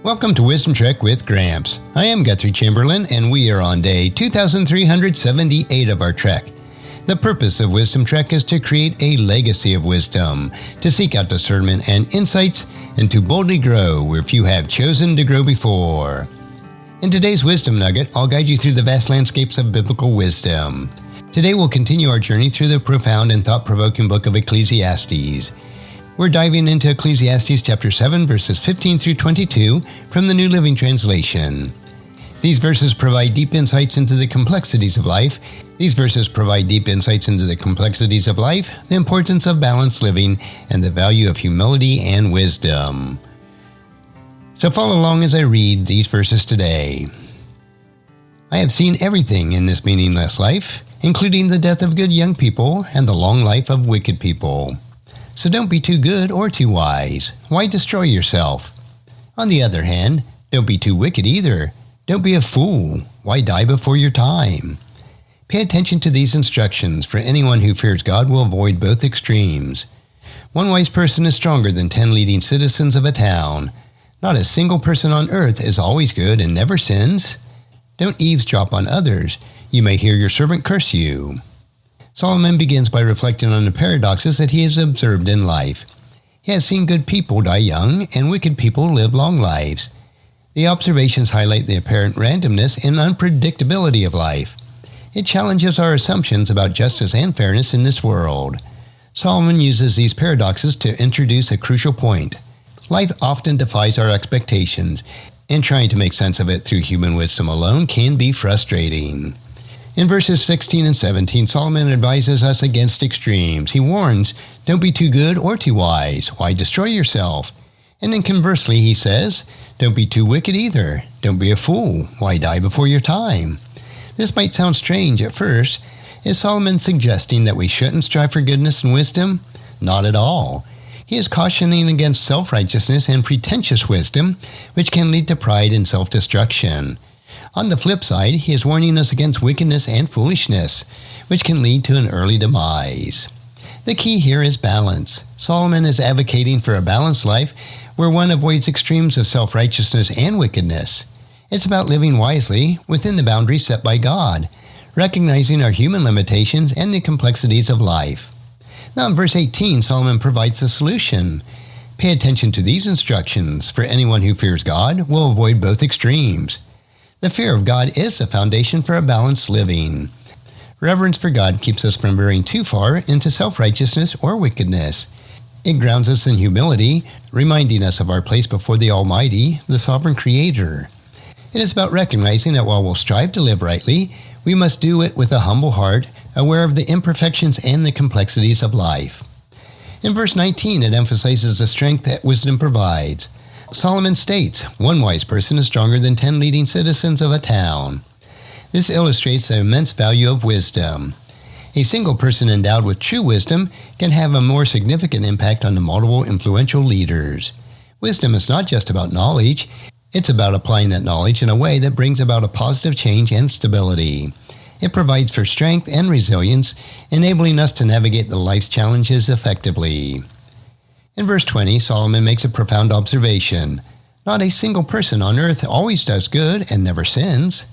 Welcome to Wisdom Trek with Gramps. I am Guthrie Chamberlain, and we are on day 2378 of our trek. The purpose of Wisdom Trek is to create a legacy of wisdom, to seek out discernment and insights, and to boldly grow where few have chosen to grow before. In today's Wisdom Nugget, I'll guide you through the vast landscapes of biblical wisdom. Today we'll continue our journey through the profound and thought-provoking book of Ecclesiastes. We're diving into Ecclesiastes chapter 7, verses 15 through 22 from the New Living Translation. These verses provide deep insights into the complexities of life. The importance of balanced living, and the value of humility and wisdom. So follow along as I read these verses today. I have seen everything in this meaningless life, including the death of good young people and the long life of wicked people. So don't be too good or too wise. Why destroy yourself? On the other hand, don't be too wicked either. Don't be a fool. Why die before your time? Pay attention to these instructions, for anyone who fears God will avoid both extremes. One wise person is stronger than 10 leading citizens of a town. Not a single person on earth is always good and never sins. Don't eavesdrop on others. You may hear your servant curse you. Solomon begins by reflecting on the paradoxes that he has observed in life. He has seen good people die young and wicked people live long lives. The observations highlight the apparent randomness and unpredictability of life. It challenges our assumptions about justice and fairness in this world. Solomon uses these paradoxes to introduce a crucial point. Life often defies our expectations, and trying to make sense of it through human wisdom alone can be frustrating. In verses 16 and 17, Solomon advises us against extremes. He warns, don't be too good or too wise. Why destroy yourself? And then conversely, he says, don't be too wicked either. Don't be a fool. Why die before your time? This might sound strange at first. Is Solomon suggesting that we shouldn't strive for goodness and wisdom? Not at all. He is cautioning against self-righteousness and pretentious wisdom, which can lead to pride and self-destruction. On the flip side, he is warning us against wickedness and foolishness, which can lead to an early demise. The key here is balance. Solomon is advocating for a balanced life where one avoids extremes of self-righteousness and wickedness. It's about living wisely within the boundaries set by God, recognizing our human limitations and the complexities of life. Now in verse 18, Solomon provides the solution. Pay attention to these instructions, for anyone who fears God will avoid both extremes. The fear of God is the foundation for a balanced living. Reverence for God keeps us from veering too far into self-righteousness or wickedness. It grounds us in humility, reminding us of our place before the Almighty, the Sovereign Creator. It is about recognizing that while we'll strive to live rightly, we must do it with a humble heart, aware of the imperfections and the complexities of life. In verse 19, it emphasizes the strength that wisdom provides. Solomon states, one wise person is stronger than 10 leading citizens of a town. This illustrates the immense value of wisdom. A single person endowed with true wisdom can have a more significant impact on the multiple influential leaders. Wisdom is not just about knowledge, it's about applying that knowledge in a way that brings about a positive change and stability. It provides for strength and resilience, enabling us to navigate the life's challenges effectively. In verse 20, Solomon makes a profound observation. Not a single person on earth always does good and never sins.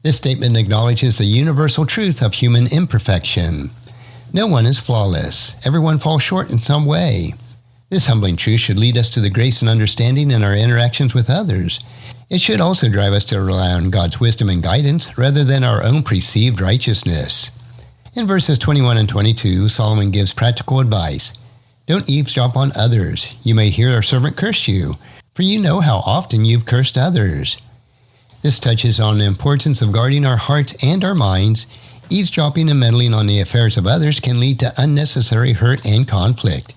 This statement acknowledges the universal truth of human imperfection. No one is flawless. Everyone falls short in some way. This humbling truth should lead us to the grace and understanding in our interactions with others. It should also drive us to rely on God's wisdom and guidance rather than our own perceived righteousness. In verses 21 and 22, Solomon gives practical advice. Don't eavesdrop on others. You may hear our servant curse you, for you know how often you've cursed others. This touches on the importance of guarding our hearts and our minds. Eavesdropping and meddling on the affairs of others can lead to unnecessary hurt and conflict.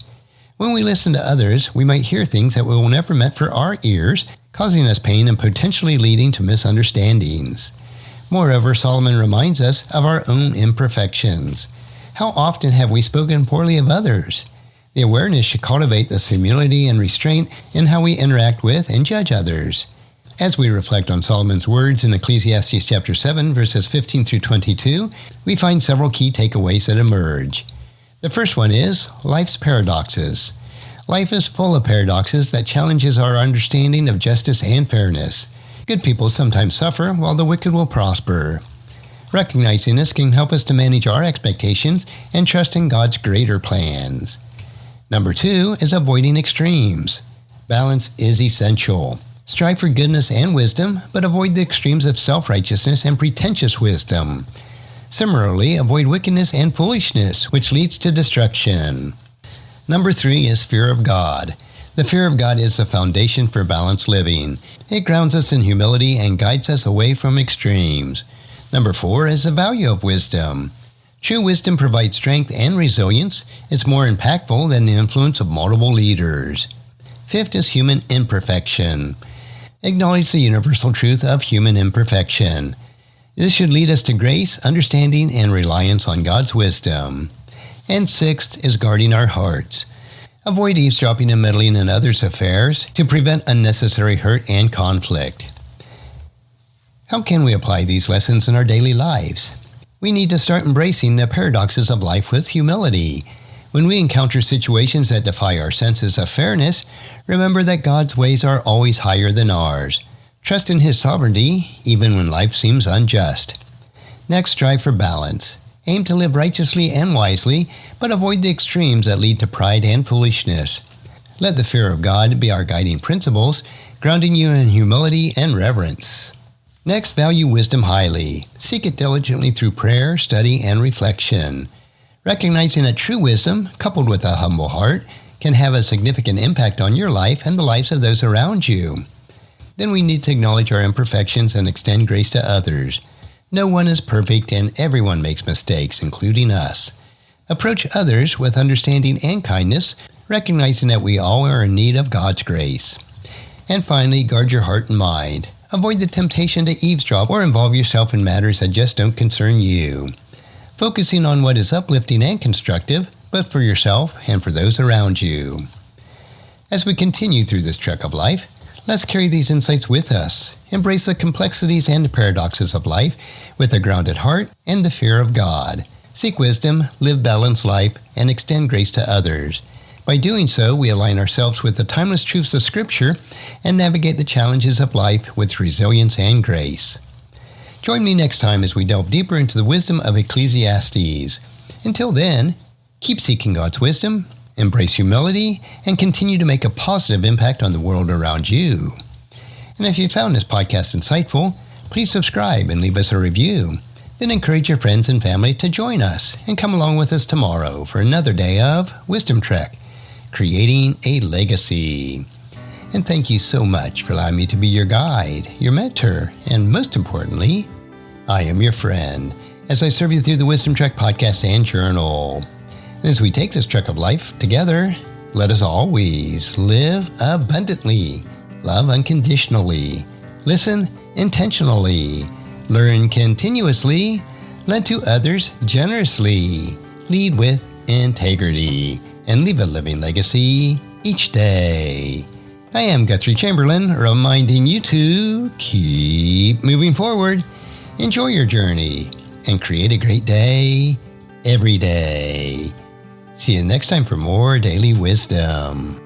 When we listen to others, we might hear things that were never meant for our ears, causing us pain and potentially leading to misunderstandings. Moreover, Solomon reminds us of our own imperfections. How often have we spoken poorly of others? The awareness should cultivate this humility and restraint in how we interact with and judge others. As we reflect on Solomon's words in Ecclesiastes chapter 7, verses 15 through 22, we find several key takeaways that emerge. The first one is life's paradoxes. Life is full of paradoxes that challenges our understanding of justice and fairness. Good people sometimes suffer while the wicked will prosper. Recognizing this can help us to manage our expectations and trust in God's greater plans. Number 2 is avoiding extremes. Balance is essential. Strive for goodness and wisdom, but avoid the extremes of self-righteousness and pretentious wisdom. Similarly, avoid wickedness and foolishness, which leads to destruction. Number 3 is fear of God. The fear of God is the foundation for balanced living. It grounds us in humility and guides us away from extremes. Number 4 is the value of wisdom. True wisdom provides strength and resilience. It's more impactful than the influence of multiple leaders. 5th is human imperfection. Acknowledge the universal truth of human imperfection. This should lead us to grace, understanding, and reliance on God's wisdom. And 6th is guarding our hearts. Avoid eavesdropping and meddling in others' affairs to prevent unnecessary hurt and conflict. How can we apply these lessons in our daily lives? We need to start embracing the paradoxes of life with humility. When we encounter situations that defy our senses of fairness, remember that God's ways are always higher than ours. Trust in His sovereignty, even when life seems unjust. Next, strive for balance. Aim to live righteously and wisely, but avoid the extremes that lead to pride and foolishness. Let the fear of God be our guiding principles, grounding you in humility and reverence. Next, value wisdom highly. Seek it diligently through prayer, study, and reflection. Recognizing that true wisdom, coupled with a humble heart, can have a significant impact on your life and the lives of those around you. Then we need to acknowledge our imperfections and extend grace to others. No one is perfect and everyone makes mistakes, including us. Approach others with understanding and kindness, recognizing that we all are in need of God's grace. And finally, guard your heart and mind. Avoid the temptation to eavesdrop or involve yourself in matters that just don't concern you. Focusing on what is uplifting and constructive, both for yourself and for those around you. As we continue through this trek of life, let's carry these insights with us. Embrace the complexities and paradoxes of life with a grounded heart and the fear of God. Seek wisdom, live balanced life, and extend grace to others. By doing so, we align ourselves with the timeless truths of Scripture and navigate the challenges of life with resilience and grace. Join me next time as we delve deeper into the wisdom of Ecclesiastes. Until then, keep seeking God's wisdom, embrace humility, and continue to make a positive impact on the world around you. And if you found this podcast insightful, please subscribe and leave us a review. Then encourage your friends and family to join us and come along with us tomorrow for another day of Wisdom Trek, Creating a Legacy. And thank you so much for allowing me to be your guide, your mentor, and most importantly, I am your friend as I serve you through the Wisdom Trek podcast and journal. And as we take this trek of life together, let us always live abundantly, love unconditionally, listen intentionally, learn continuously, lend to others generously, lead with integrity, and leave a living legacy each day. I am Guthrie Chamberlain, reminding you to keep moving forward, enjoy your journey, and create a great day every day. See you next time for more daily wisdom.